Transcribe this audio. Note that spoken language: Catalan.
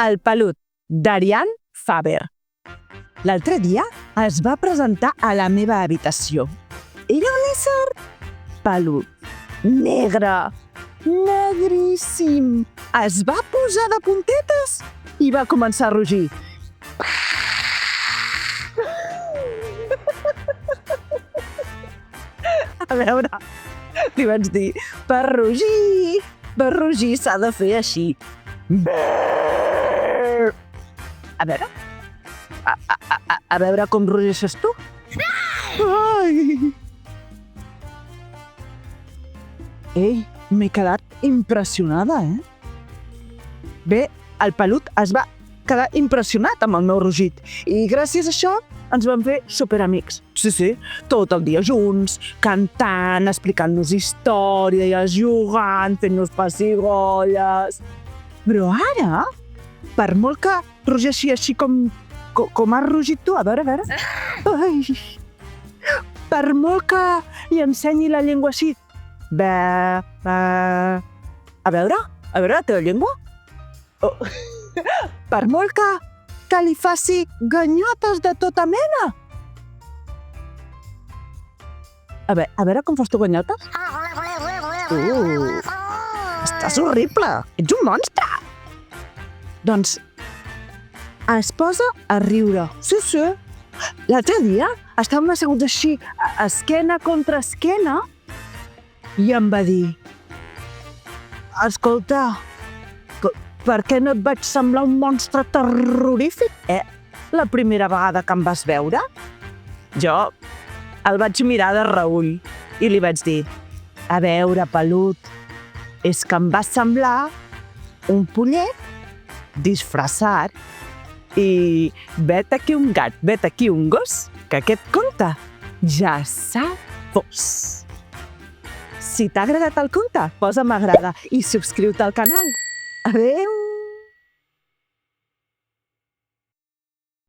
El pelut d'Ariane Faber. L'altre dia es va presentar a la meva habitació. Era un ésser pelut, negre, negríssim. Es va posar de puntetes i va començar a rugir. A veure, li vaig dir, per rugir s'ha de fer així. A veure com rugeixes tu. Ai! Ei, m'he quedat impressionada, Bé, el pelut es va quedar impressionat amb el meu rugit i gràcies a això ens vam fer superamics. Sí, tot el dia junts, cantant, explicant-nos històries, jugant, fent-nos pessigolles. Però ara, per molt que rugeixi així com has rugit tu, a veure. Ai. Per molt que li ensenyi la llengua així. A veure la teva llengua. Oh. Per molt que li faci ganyotes de tota mena. A veure com fas tu ganyotes. Estàs horrible. Ets un monstre. Doncs es posa a riure. Sí. L'altre dia estàvem asseguts així, esquena contra esquena, i em va dir: escolta, per què no et vaig semblar un monstre terrorífic? La primera vegada que em vas veure, jo el vaig mirar de reüll i li vaig dir: a veure, pelut, és que em vas semblar un pollet disfressat i vet aquí un gat, vet aquí un gos, que aquest conte ja s'ha fos. Si t'ha agradat el conte, posa m'agrada i subscriu-te al canal. Adéu!